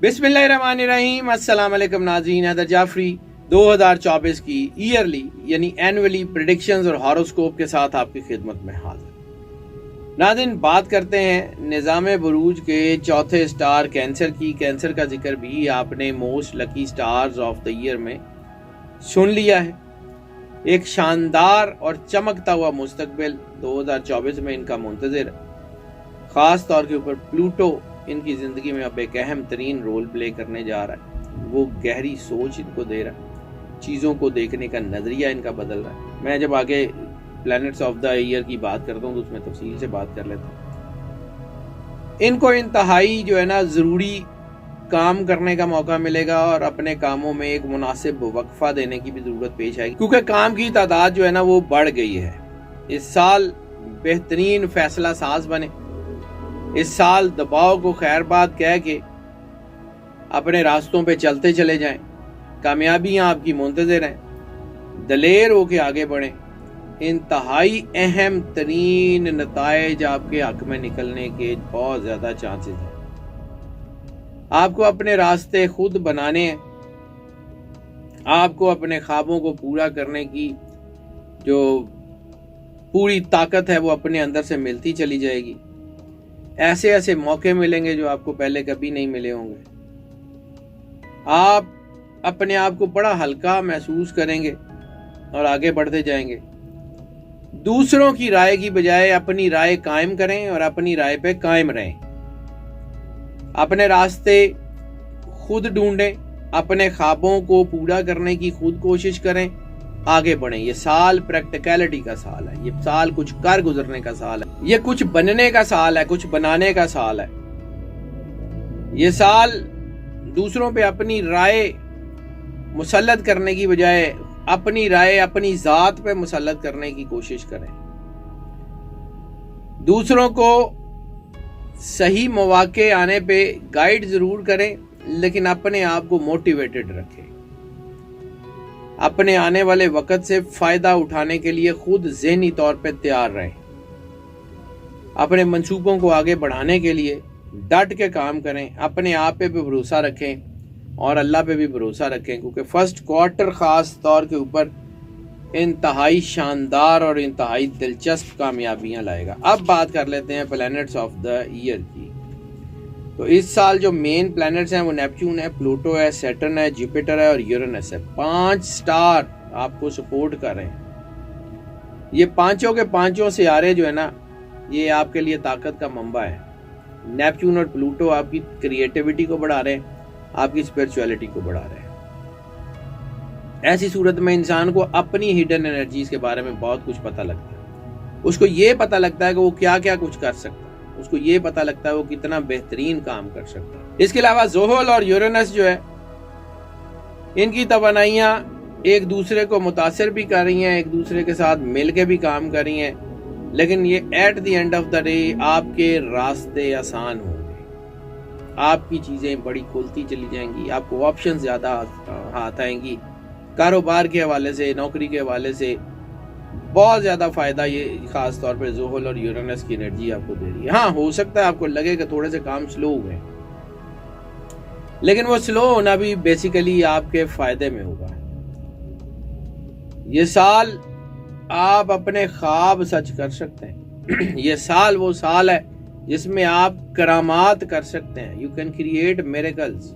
बिस्मिल्लाहिर्रहमानिर्रहीम। अस्सलाम वालेकुम नाज़रीन। हैदर जाफरी 2024 की ईयरली यानी एनुअली प्रेडिक्शंस और हॉरोस्कोप के साथ आपकी खिदमत में हाजिर। नाज़रीन, बात करते हैं निज़ाम बुरूज के चौथे स्टार कैंसर की। कैंसर का जिक्र भी आपने most lucky stars of the year में सुन लिया है। एक शानदार और चमकता हुआ मुस्तकबिल 2024 में इनका मुंतज़िर है। ख़ास तौर के ऊपर प्लूटो इनकी ज़िंदगी में अब एक अहम तरीन रोल प्ले करने जा रहा है। वो गहरी सोच इनको दे रहा है, चीज़ों को देखने का नज़रिया इनका बदल रहा है। मैं जब आगे प्लैनेट्स ऑफ द ईयर की बात करता हूँ तो उसमें तफसील से बात कर लेता हूँ। इनको इंतहाई जो है ना ज़रूरी काम करने का मौका मिलेगा और अपने कामों में एक मुनासिब वक्फा देने की भी ज़रूरत पेश आएगी, क्योंकि काम की तादाद जो है ना वो बढ़ गई है। इस साल बेहतरीन फैसला साज बने। इस साल दबाव को खैर बात कह के अपने रास्तों पे चलते चले जाएं। कामयाबियां आपकी मुंतज़िर हैं। दलेर होके आगे बढ़ें। इंतहाई अहम तरीन नताइज आपके हक में निकलने के बहुत ज़्यादा चांसेस हैं। आपको अपने रास्ते खुद बनाने हैं। आपको अपने ख्वाबों को पूरा करने की जो पूरी ताकत है वो अपने अंदर से मिलती चली जाएगी। ऐसे ऐसे मौके मिलेंगे जो आपको पहले कभी नहीं मिले होंगे। आप अपने आप को बड़ा हल्का महसूस करेंगे और आगे बढ़ते जाएंगे। दूसरों की राय की बजाय अपनी राय कायम करें और अपनी राय पे कायम रहें। अपने रास्ते खुद ढूंढें। अपने ख्वाबों को पूरा करने की खुद कोशिश करें। आगे बढ़ें। ये साल प्रैक्टिकलिटी का साल है। ये साल कुछ कर गुजरने का साल है। ये कुछ बनने का साल है, कुछ बनाने का साल है। ये साल दूसरों पे अपनी राय मुसल्लत करने की बजाय अपनी राय अपनी जात पे मुसल्लत करने की कोशिश करें। दूसरों को सही मौके आने पे गाइड जरूर करें, लेकिन अपने आप को मोटिवेटेड रखें। अपने आने वाले वक्त से फायदा उठाने के लिए खुद ज़हनी तौर पे तैयार रहें। अपने मंसूबों को आगे बढ़ाने के लिए डट के काम करें। अपने आप पे भी भरोसा रखें और अल्लाह पे भी भरोसा रखें, क्योंकि फर्स्ट क्वार्टर ख़ास तौर के ऊपर इंतहाई शानदार और इंतहाई दिलचस्प कामयाबियां लाएगा। अब बात कर लेते हैं प्लैनेट्स ऑफ द ईयर की। तो इस साल जो मेन प्लैनेट्स हैं वो नेपच्यून है, प्लूटो है, सैटर्न है, जुपिटर है और यूरेनस है। 5 स्टार आपको सपोर्ट कर रहे हैं। ये पांचों के पांचों सितारे जो है ना ये आपके लिए ताकत का मंबा है। नेपच्यून और प्लूटो आपकी क्रिएटिविटी को बढ़ा रहे हैं, आपकी स्पिरिचुअलिटी को बढ़ा रहे हैं। ऐसी सूरत में इंसान को अपनी हिडन एनर्जीज के बारे में बहुत कुछ पता लगता है। उसको ये पता लगता है कि वो क्या क्या कुछ कर सकता है। उसको ये पता लगता है वो कितना बेहतरीन काम कर सकता है। इसके अलावा ज़ोहल और यूरेनस जो है इनकी तवानाइयां एक दूसरे को मुतासिर भी कर रही हैं, एक दूसरे के साथ मिल के भी काम कर रही हैं, लेकिन ये at the end of the day आपके रास्ते आसान होंगे। आपकी चीजें बड़ी खुलती चली जाएंगी। आपको ऑप्शन ज्यादा हाथ आएंगी। कारोबार के हवाले से, नौकरी के हवाले से बहुत ज्यादा फायदा ये खास तौर पे ज़ोहल और यूरेनस की एनर्जी आपको दे रही है। हाँ, हो सकता है आपको लगे कि थोड़े से काम स्लो हुए, लेकिन वो स्लो होना भी बेसिकली आपके फायदे में होगा। ये साल आप अपने ख्वाब सच कर सकते हैं। ये साल वो साल है जिसमें आप करामात कर सकते हैं। You can create miracles.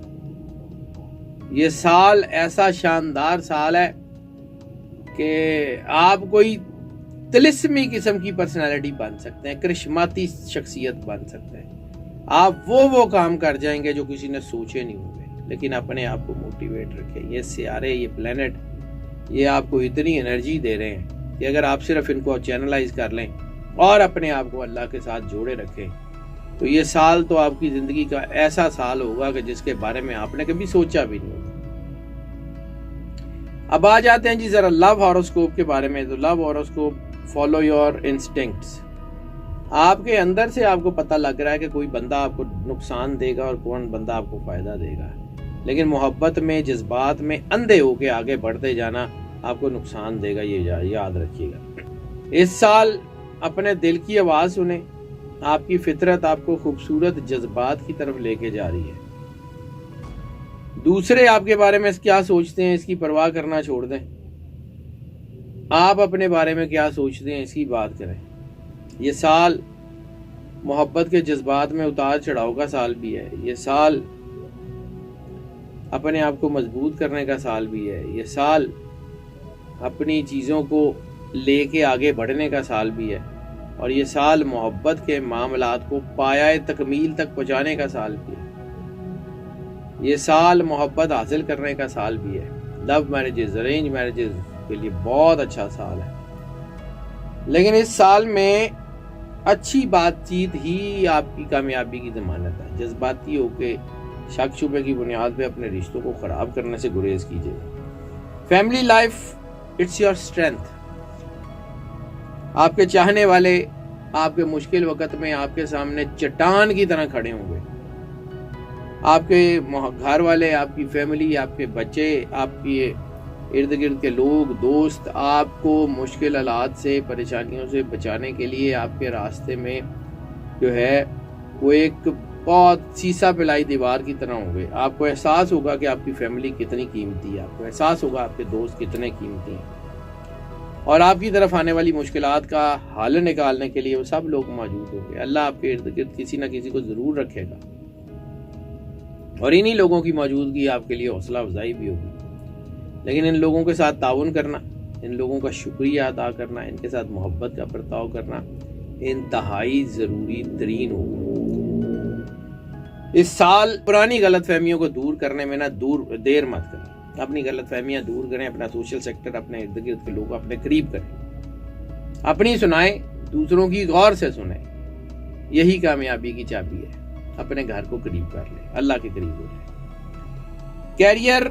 ये साल ऐसा शानदार साल है कि आप कोई तिलिस्मी किस्म की पर्सनालिटी बन सकते हैं, करिश्माती शख्सियत बन सकते हैं। आप वो काम कर जाएंगे जो किसी ने सोचे नहीं होंगे, लेकिन अपने आप को मोटिवेट रखें। ये सितारे, ये प्लेनेट, ये आपको इतनी एनर्जी दे रहे हैं कि अगर आप सिर्फ इनको चैनलाइज कर लें और अपने आप को अल्लाह के साथ जोड़े रखें तो ये साल तो आपकी ज़िंदगी का ऐसा साल होगा कि जिसके बारे में आपने कभी सोचा भी नहीं होगा। अब आ जाते हैं जी ज़रा लव हॉरोस्कोप के बारे में। तो love horoscope, follow your instincts. आपके अंदर से आपको पता लग रहा है कि कोई बंदा आपको नुकसान देगा और कौन बंदा आपको फ़ायदा देगा, लेकिन मोहब्बत में, जज्बात में अंधे होके आगे बढ़ते जाना आपको नुकसान देगा। ये याद रखिएगा। इस साल अपने दिल की आवाज़ सुने। आपकी फितरत आपको खूबसूरत जज्बात की तरफ लेके जा रही है। دوسرے آپ کے بارے میں کیا سوچتے ہیں اس کی پرواہ کرنا چھوڑ دیں. آپ اپنے بارے میں کیا سوچتے ہیں اس کی بات کریں. یہ سال محبت کے جذبات میں اتار چڑھاؤ کا سال بھی ہے. یہ سال اپنے آپ کو مضبوط کرنے کا سال بھی ہے. یہ سال اپنی چیزوں کو لے کے آگے بڑھنے کا سال بھی ہے. اور یہ سال محبت کے معاملات کو پایہ تکمیل تک پہنچانے کا سال بھی ہے. یہ سال محبت حاصل کرنے کا سال بھی ہے. لو میرجز، ارینج میرجز کے لیے بہت اچھا سال ہے. لیکن اس سال میں اچھی بات چیت ہی آپ کی کامیابی کی ضمانت ہے. جذباتی ہو کے شک شبے کی بنیاد پہ اپنے رشتوں کو خراب کرنے سے گریز کیجیے. Family life it's your strength. آپ کے چاہنے والے آپ کے مشکل وقت میں آپ کے سامنے چٹان کی طرح کھڑے ہوں گے. آپ کے گھر والے، آپ کی فیملی، آپ کے بچے، آپ کے ارد گرد کے لوگ، دوست آپ کو مشکل حالات سے، پریشانیوں سے بچانے کے لیے آپ کے راستے میں جو ہے وہ ایک بہت سیسا پلائی دیوار کی طرح ہوں گے. آپ کو احساس ہوگا کہ آپ کی فیملی کتنی قیمتی ہے. آپ کو احساس ہوگا آپ کے دوست کتنے قیمتی ہیں. اور آپ کی طرف آنے والی مشکلات کا حل نکالنے کے لیے وہ سب لوگ موجود ہوں گے. اللہ آپ کے ارد گرد کسی نہ کسی کو ضرور رکھے گا. اور انہی لوگوں کی موجودگی آپ کے لیے حوصلہ افزائی بھی ہوگی. لیکن ان لوگوں کے ساتھ تعاون کرنا، ان لوگوں کا شکریہ ادا کرنا، ان کے ساتھ محبت کا برتاؤ کرنا انتہائی ضروری ترین ہوگا. اس سال پرانی غلط فہمیوں کو دور کرنے میں دیر مت کریں. اپنی غلط فہمیاں دور کریں. اپنا سوشل سیکٹر، اپنے ارد گرد کے لوگ اپنے قریب کریں. اپنی سنائیں، دوسروں کی غور سے سنیں. یہی کامیابی کی چابی ہے. اپنے گھر کو قریب کر لیں، اللہ کے قریب ہو جائیں. Career,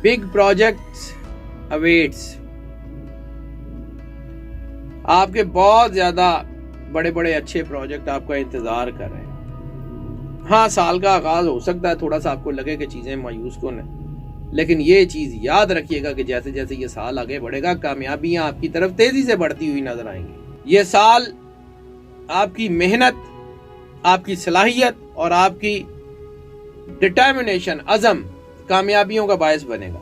big projects awaits. آپ کے بہت زیادہ بڑے بڑے اچھے پروجیکٹ آپ کا انتظار کر رہے ہیں. ہاں، سال کا آغاز ہو سکتا ہے تھوڑا سا آپ کو لگے کہ چیزیں مایوس کن ہیں، لیکن یہ چیز یاد رکھیے گا کہ جیسے جیسے یہ سال آگے بڑھے گا کامیابیاں آپ کی طرف تیزی سے بڑھتی ہوئی نظر آئیں گی. یہ سال آپ کی محنت، آپ کی صلاحیت اور آپ کی ڈٹرمنیشن، عزم کامیابیوں کا باعث بنے گا.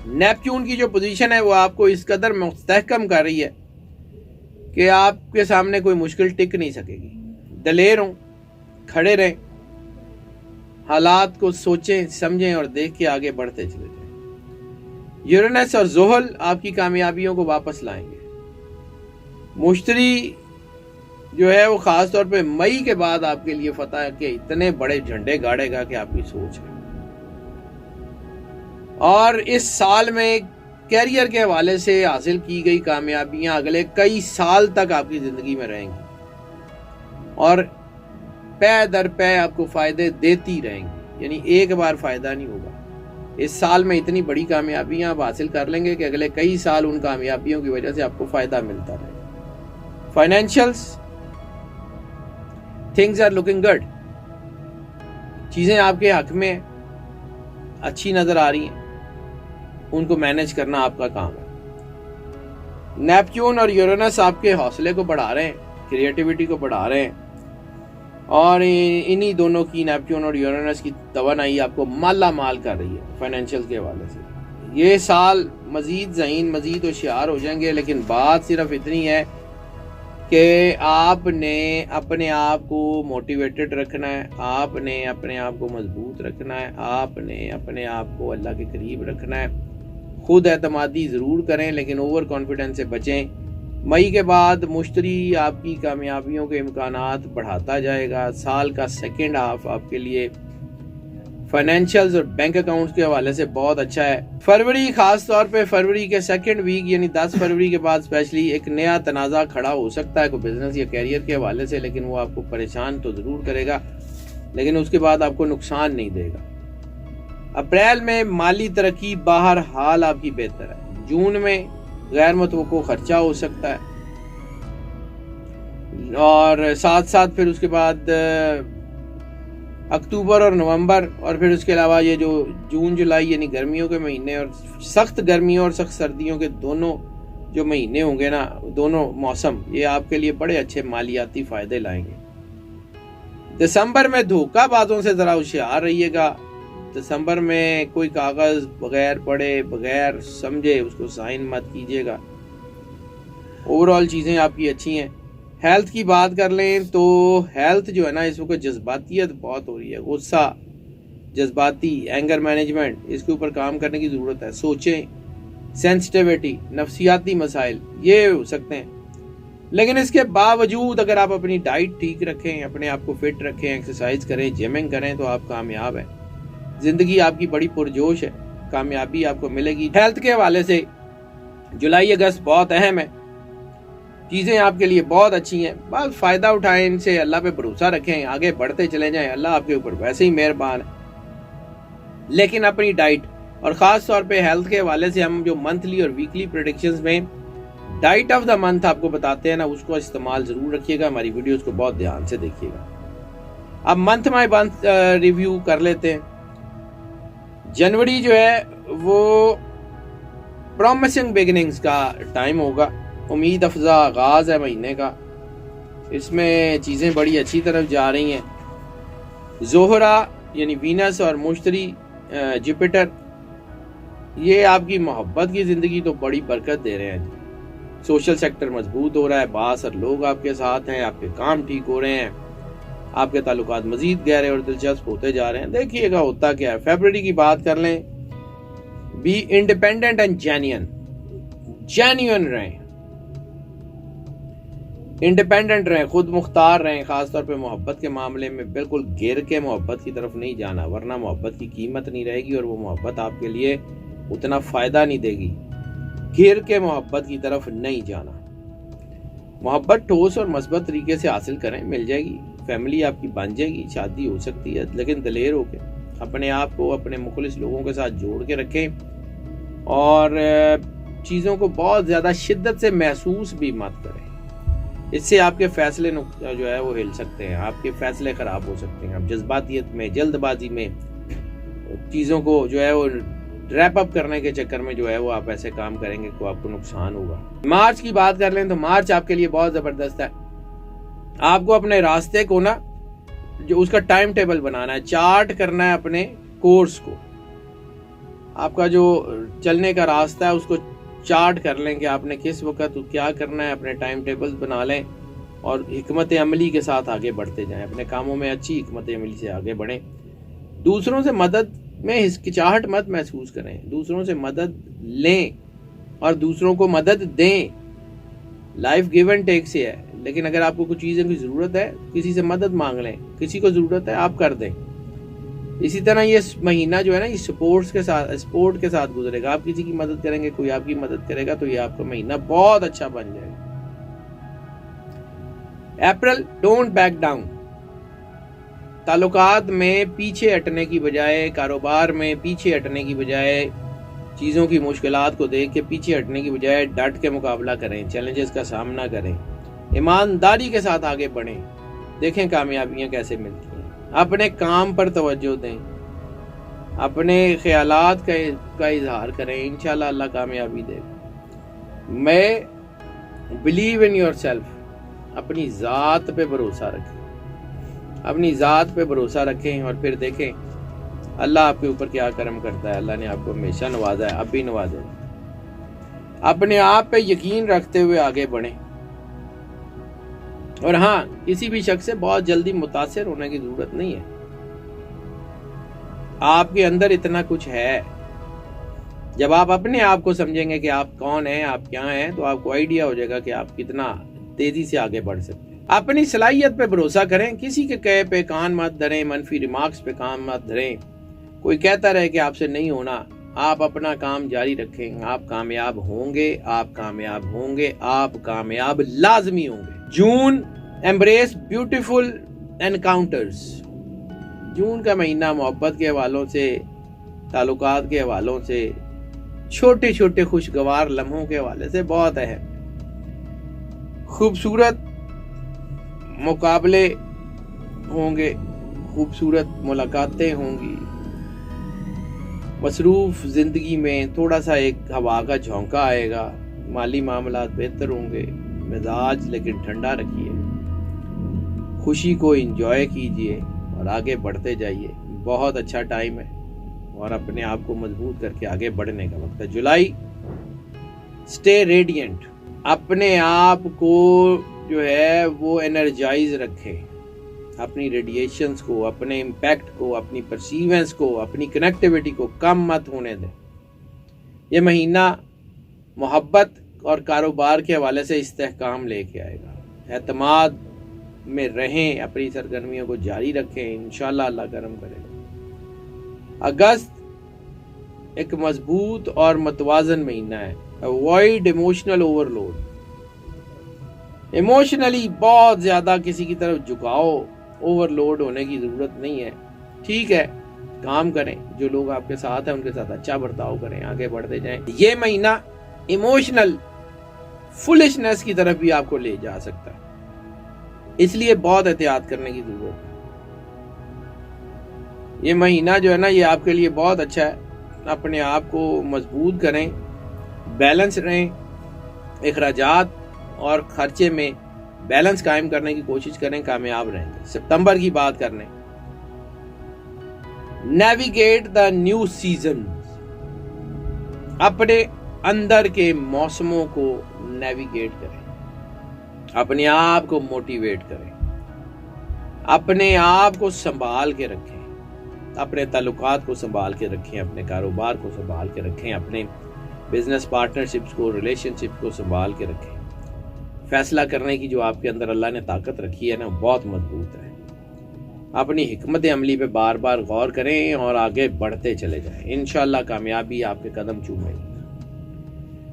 نیپچون کی جو پوزیشن ہے وہ آپ کو اس قدر مستحکم کر رہی ہے کہ آپ کے سامنے کوئی مشکل ٹک نہیں سکے گی. دلیر ہوں، کھڑے رہیں، حالات کو سوچیں، سمجھیں اور دیکھ کے آگے بڑھتے چلے جائیں. یورینس اور زحل آپ کی کامیابیوں کو واپس لائیں گے. مشتری جو ہے وہ خاص طور پہ مئی کے بعد آپ کے لیے فتح کے اتنے بڑے جھنڈے گاڑے گا کہ آپ کی سوچ ہے. اور اس سال میں کیریئر کے حوالے سے حاصل کی گئی کامیابیاں اگلے کئی سال تک آپ کی زندگی میں رہیں گی اور پے در پے آپ کو فائدے دیتی رہیں گی. یعنی ایک بار فائدہ نہیں ہوگا. اس سال میں اتنی بڑی کامیابیاں آپ حاصل کر لیں گے کہ اگلے کئی سال ان کامیابیوں کی وجہ سے آپ کو فائدہ ملتا رہے گا. Financials, things are looking good. چیزیں آپ کے حق میں اچھی نظر آ رہی ہیں، ان کو مینج کرنا آپ کا کام ہے. نیپچون اور یورینس آپ کے حوصلے کو بڑھا رہے ہیں، کریٹیوٹی کو بڑھا رہے ہیں اور انہی دونوں کی، نیپچون اور یورینس کی توانائی آپ کو مالا مال کر رہی ہے فائنینشیل کے حوالے سے. یہ سال مزید ذہین، مزید ہوشیار ہو جائیں گے. لیکن بات صرف اتنی ہے کہ آپ نے اپنے آپ کو موٹیویٹڈ رکھنا ہے، آپ نے اپنے آپ کو مضبوط رکھنا ہے، آپ نے اپنے آپ کو اللہ کے قریب رکھنا ہے. خود اعتمادی ضرور کریں لیکن اوور کانفیڈنس سے بچیں. مئی کے بعد مشتری آپ کی کامیابیوں کے امکانات بڑھاتا جائے گا. سال کا سیکنڈ ہاف آپ کے لیے فائنینشیلز اور بینک اکاؤنٹس کے حوالے سے بہت اچھا ہے. فروری، خاص طور پہ فروری کے سیکنڈ ویک یعنی 10 فروری کے بعد اسپیشلی ایک نیا تنازع کھڑا ہو سکتا ہے کوئی بزنس یا کیریئر کے حوالے سے، لیکن وہ آپ کو پریشان تو ضرور کرے گا لیکن اس کے بعد آپ کو نقصان نہیں دے گا. اپریل میں مالی ترقی بہرحال آپ کی بہتر ہے. جون میں غیر متوقع خرچہ ہو سکتا ہے اور ساتھ ساتھ پھر اس کے بعد اکتوبر اور نومبر اور پھر اس کے علاوہ یہ جو جون جولائی یعنی گرمیوں کے مہینے اور سخت گرمیوں اور سخت سردیوں کے دونوں جو مہینے ہوں گے نا، دونوں موسم، یہ آپ کے لیے بڑے اچھے مالیاتی فائدے لائیں گے. دسمبر میں دھوکہ بازوں سے ذرا ہوشیار رہیے گا. दिसंबर में कोई कागज बगैर पढ़े बगैर समझे उसको साइन मत कीजिएगा। ओवरऑल चीज़ें आपकी अच्छी हैं। हेल्थ की बात कर लें तो हेल्थ जो है ना, इस वक्त जज्बातियत बहुत हो रही है, गुस्सा, जज्बाती, एंगर मैनेजमेंट, इसके ऊपर काम करने की ज़रूरत है। सोचें, सेंसिटिविटी, नफसियाती मसाइल ये हो सकते हैं, लेकिन इसके बावजूद अगर आप अपनी डाइट ठीक रखें, अपने आप को फिट रखें, एक्सरसाइज करें, जिमिंग करें तो आप कामयाब हैं। ज़िंदगी आपकी बड़ी पुरजोश है, कामयाबी आपको मिलेगी। हेल्थ के हवाले से जुलाई अगस्त बहुत अहम है, चीज़ें आपके लिए बहुत अच्छी हैं, बस फ़ायदा उठाएं इनसे, अल्लाह पे भरोसा रखें, आगे बढ़ते चले जाएं, अल्लाह आपके ऊपर वैसे ही मेहरबान है। लेकिन अपनी डाइट और ख़ास तौर पे हेल्थ के हवाले से हम जो मंथली और वीकली प्रेडिक्शंस में डाइट ऑफ द मंथ आपको बताते हैं ना, उसको इस्तेमाल ज़रूर रखिएगा। हमारी वीडियोस को बहुत ध्यान से देखिएगा। अब मंथ बाय मंथ रिव्यू कर लेते हैं। जनवरी जो है वो प्रॉमिसिंग बिगिनिंग्स का टाइम होगा, उम्मीद अफजा आगाज़ है महीने का। इसमें चीज़ें बड़ी अच्छी तरफ जा रही हैं। ज़ोहरा यानी वीनस और मुश्तरी, जुपिटर, ये आपकी मोहब्बत की ज़िंदगी तो बड़ी बरकत दे रहे हैं। सोशल सेक्टर मजबूत हो रहा है, बासर लोग आपके साथ हैं, आपके काम ठीक हो रहे हैं, आपके ताल्लुकात मजीद गहरे और दिलचस्प होते जा रहे हैं। देखिएगा होता क्या है। फरवरी की बात कर लें, बी इंडिपेंडेंट एंड जेन्युइन रहें, इंडिपेंडेंट रहें, खुद मुख्तार रहें। खासतौर पे मोहब्बत के मामले में बिल्कुल गिर के मोहब्बत की तरफ नहीं जाना, वरना मोहब्बत की कीमत नहीं रहेगी और वो मोहब्बत आपके लिए उतना फ़ायदा नहीं देगी। गिर के मोहब्बत की तरफ नहीं जाना। मोहब्बत ठोस और मस्बत तरीके से हासिल करें, मिल जाएगी, फैमिली आपकी बन जाएगी, शादी हो सकती है, लेकिन दलेर होके अपने आप को अपने मुखलिस लोगों के साथ जोड़ के रखें और चीज़ों को बहुत ज़्यादा शिद्दत से महसूस भी मत करें। इससे आपके फैसले जो है वो हिल सकते हैं, आपके फैसले ख़राब हो सकते हैं। आप जज्बातियत में, जल्दबाजी में चीज़ों को जो है वो रैप अप करने के चक्कर में जो है वो आप ऐसे काम करेंगे तो आपको नुकसान होगा। मार्च की बात कर लें तो मार्च आपके लिए बहुत ज़बरदस्त है। आपको अपने रास्ते को ना, जो उसका टाइम टेबल बनाना है, चार्ट करना है अपने कोर्स को। आपका जो चलने का रास्ता है उसको चार्ट कर लें कि आपने किस वक्त क्या करना है, अपने टाइम टेबल्स बना लें और हिकमत अमली के साथ आगे बढ़ते जाएं। अपने कामों में अच्छी हिकमत अमली से आगे बढ़ें। दूसरों से मदद में हिचकिचाहट मत महसूस करें, दूसरों से मदद लें और दूसरों को मदद दें। लाइफ गिव एंड टेक से है, लेकिन अगर आपको कुछ चीज़ों की ज़रूरत है, किसी से मदद मांग लें, किसी को ज़रूरत है आप कर दें। इसी तरह ये महीना जो है ना, ये स्पोर्ट के साथ गुजरेगा। आप किसी की मदद करेंगे, कोई आपकी मदद करेगा, तो ये आपका महीना बहुत अच्छा बन जाएगा। अप्रैल, डोंट बैक डाउन। ताल्लुकात में पीछे हटने की बजाय, कारोबार में पीछे हटने की बजाय, चीज़ों की मुश्किलात को देख के पीछे हटने की बजाय डट के मुकाबला करें, चैलेंजेस का सामना करें, ईमानदारी के साथ आगे बढ़ें। देखें कामयाबियाँ कैसे मिलती हैं। अपने काम पर तवज्जो दें, अपने ख्यालात का इजहार करें, इंशाल्लाह अल्लाह कामयाबी देगा। मैं बिलीव इन योर सेल्फ, अपनी ज़ात पे भरोसा रखें, अपनी ज़ात पे भरोसा रखें और फिर देखें अल्लाह आपके ऊपर क्या करम करता है। अल्लाह ने आपको हमेशा नवाजा है, अब भी नवाजेगा। अपने आप पे यकीन रखते हुए आगे बढ़ें और हाँ, किसी भी शख्स से बहुत जल्दी मुतासिर होने की जरूरत नहीं है। आपके अंदर इतना कुछ है, जब आप अपने आप को समझेंगे कि आप कौन हैं, आप क्या हैं, तो आपको आइडिया हो जाएगा कि आप कितना तेजी से आगे बढ़ सकते हैं। अपनी सलाहियत पे भरोसा करें, किसी के कहे पे कान मत धरें, मनफी रिमार्क्स पे कान मत धरें। कोई कहता रहे कि आपसे नहीं होना, आप अपना काम जारी रखें, आप कामयाब होंगे, आप कामयाब होंगे, आप कामयाब लाजमी होंगे। जून, एम्ब्रेस ब्यूटीफुल एनकाउंटर्स। जून का महीना मोहब्बत के हवालों से, ताल्लुकात के हवालों से, छोटे छोटे खुशगवार लम्हों के हवाले से बहुत अहम। खूबसूरत मुकाबले होंगे, खूबसूरत मुलाकातें होंगी। मसरूफ जिंदगी में थोड़ा सा एक हवा का झोंका आएगा, माली मामलात बेहतर होंगे। मिजाज लेकिन ठंडा रखिए, खुशी को एंजॉय कीजिए और आगे बढ़ते जाइए। बहुत अच्छा टाइम है। اور اپنے آپ کو مضبوط کر کے آگے بڑھنے کا وقت ہے. جولائی اسٹے ریڈینٹ، اپنے آپ کو جو ہے وہ انرجائز رکھیں، اپنی ریڈیشنز کو، اپنے امپیکٹ کو، اپنی پرسیوینس کو، اپنی کنیکٹیوٹی کو کم مت ہونے دیں. یہ مہینہ محبت اور کاروبار کے حوالے سے استحکام لے کے آئے گا. اعتماد میں رہیں، اپنی سرگرمیوں کو جاری رکھیں، انشاءاللہ اللہ کرم کرے گا. اگست ایک مضبوط اور متوازن مہینہ ہے. Avoid emotional overload, emotionally بہت زیادہ کسی کی طرف جھکاؤ، اوور لوڈ ہونے کی ضرورت نہیں ہے. ٹھیک ہے، کام کریں، جو لوگ آپ کے ساتھ ہیں ان کے ساتھ اچھا برتاؤ کریں، آگے بڑھتے جائیں. یہ مہینہ ایموشنل فلشنس کی طرف بھی آپ کو لے جا سکتا ہے، اس لیے بہت احتیاط کرنے کی ضرورت ہے. یہ مہینہ جو ہے نا یہ آپ کے لیے بہت اچھا ہے. اپنے آپ کو مضبوط کریں، بیلنس رہیں، اخراجات اور خرچے میں بیلنس قائم کرنے کی کوشش کریں، کامیاب رہیں گے. ستمبر کی بات کر لیں. نیویگیٹ دا نیو سیزن، اپنے اندر کے موسموں کو نیویگیٹ کریں، اپنے آپ کو موٹیویٹ کریں، اپنے آپ کو سنبھال کے رکھیں، اپنے تعلقات کو سنبھال کے رکھیں، اپنے کاروبار کو سنبھال کے رکھیں، اپنے بزنس پارٹنرشپس کو، ریلیشن شپ کو سنبھال کے رکھیں. فیصلہ کرنے کی جو آپ کے اندر اللہ نے طاقت رکھی ہے نا بہت مضبوط ہے. اپنی حکمت عملی پہ بار بار غور کریں اور آگے بڑھتے چلے جائیں، انشاءاللہ کامیابی آپ کے قدم چومے گی.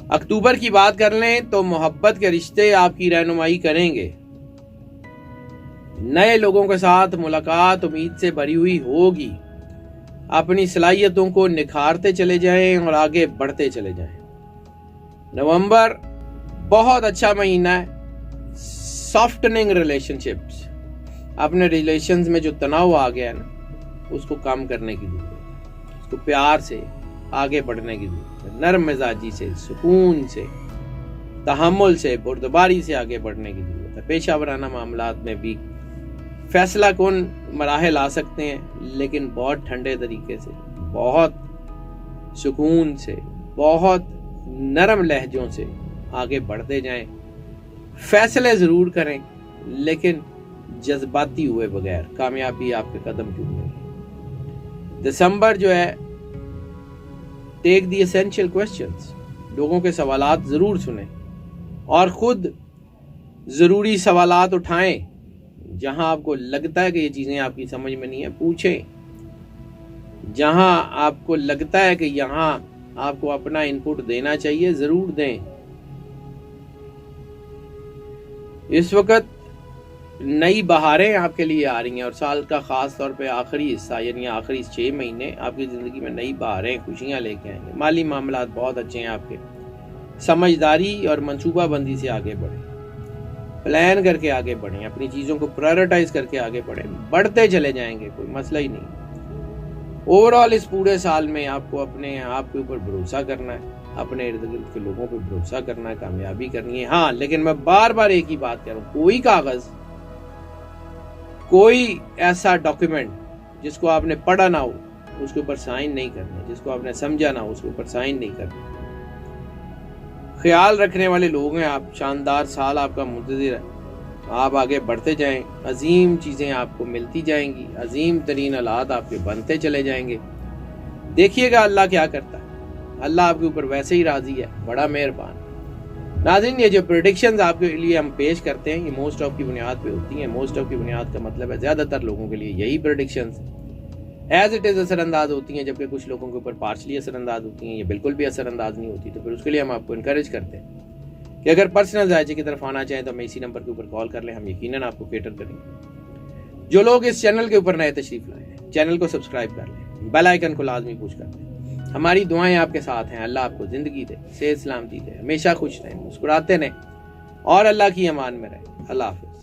اکتوبر کی بات کر لیں تو محبت کے رشتے آپ کی رہنمائی کریں گے. نئے لوگوں کے ساتھ ملاقات امید سے بھری ہوئی ہوگی. اپنی صلاحیتوں کو نکھارتے چلے جائیں اور آگے بڑھتے چلے جائیں. نومبر بہت اچھا مہینہ ہے. سافٹننگ ریلیشن شپس، اپنے ریلیشنز میں جو تناؤ آ گیا ہے نا اس کو کم کرنے کی ضرورت ہے، اس کو پیار سے آگے بڑھنے کی ضرورت ہے، نرم مزاجی سے، سکون سے، تحمل سے، بردباری سے آگے بڑھنے کی ضرورت ہے. پیشہ ورانہ معاملات میں بھی فیصلہ کن مراحل آ سکتے ہیں، لیکن بہت ٹھنڈے طریقے سے، بہت سکون سے، بہت نرم لہجوں سے آگے بڑھتے جائیں. فیصلے ضرور کریں لیکن جذباتی ہوئے بغیر، کامیابی آپ کے قدم چومے گی. دسمبر جو ہے ٹیک دی ایسینشیل کوسچنز، لوگوں کے سوالات ضرور سنیں اور خود ضروری سوالات اٹھائیں. جہاں آپ کو لگتا ہے کہ یہ چیزیں آپ کی سمجھ میں نہیں ہیں پوچھیں. جہاں آپ کو لگتا ہے کہ یہاں آپ کو اپنا انپٹ دینا چاہیے ضرور دیں. اس وقت نئی بہاریں آپ کے لیے آ رہی ہیں اور سال کا خاص طور پہ آخری حصہ یعنی آخری 6 مہینے آپ کی زندگی میں نئی بہاریں خوشیاں لے کے آئیں گے. مالی معاملات بہت اچھے ہیں آپ کے. سمجھداری اور منصوبہ بندی سے آگے بڑھیں، پلان کر کے آگے بڑھیں، اپنی چیزوں کو پرائرٹائز کر کے آگے بڑھیں، بڑھتے چلے جائیں گے، کوئی مسئلہ ہی نہیں. اوور آل اس پورے سال میں آپ کو اپنے آپ کے اوپر بھروسہ کرنا ہے، اپنے ارد گرد کے لوگوں پہ بھروسہ کرنا ہے، کامیابی کرنی ہے. ہاں لیکن میں بار بار ایک ہی بات کہہ رہا ہوں، کوئی کاغذ، کوئی ایسا ڈاکیومنٹ جس کو آپ نے پڑھا نہ ہو اس کے اوپر سائن نہیں کرنے، جس کو آپ نے سمجھا نہ ہو اس کے اوپر سائن نہیں کرنے. خیال رکھنے والے لوگ ہیں آپ. شاندار سال آپ کا منتظر ہے. آپ آگے بڑھتے جائیں، عظیم چیزیں آپ کو ملتی جائیں گی، عظیم ترین حالات آپ کے بنتے چلے جائیں گے. دیکھیے گا اللہ کیا کرتا ہے. اللہ آپ کے اوپر ویسے ہی راضی ہے، بڑا مہربان. ناظرین یہ جو پریڈکشنز آپ کے لیے ہم پیش کرتے ہیں یہ موسٹ آف کی بنیاد پہ ہوتی ہیں. موسٹ آف کی بنیاد کا مطلب ہے زیادہ تر لوگوں کے لیے یہی پریڈکشنز ایز اٹ از اثر انداز ہوتی ہیں، جبکہ کچھ لوگوں کے اوپر پارشلی اثر انداز ہوتی ہیں، یہ بالکل بھی اثر انداز نہیں ہوتی. تو پھر اس کے لیے ہم آپ کو انکریج کرتے ہیں کہ اگر پرسنل ذائقے کی طرف آنا چاہیں تو ہمیں اسی نمبر کے اوپر کال کر لیں، ہم یقیناً آپ کو کیٹر کریں گے. جو لوگ اس چینل کے اوپر نئے تشریف لائے ہیں چینل کو سبسکرائب کر لیں، بیل آئیکن کو لازمی پوش کر دیں. ہماری دعائیں آپ کے ساتھ ہیں. اللہ آپ کو زندگی دے، صحت سلامتی دے، ہمیشہ خوش رہیں، مسکراتے رہیں اور اللہ کی امان میں رہیں. اللہ حافظ.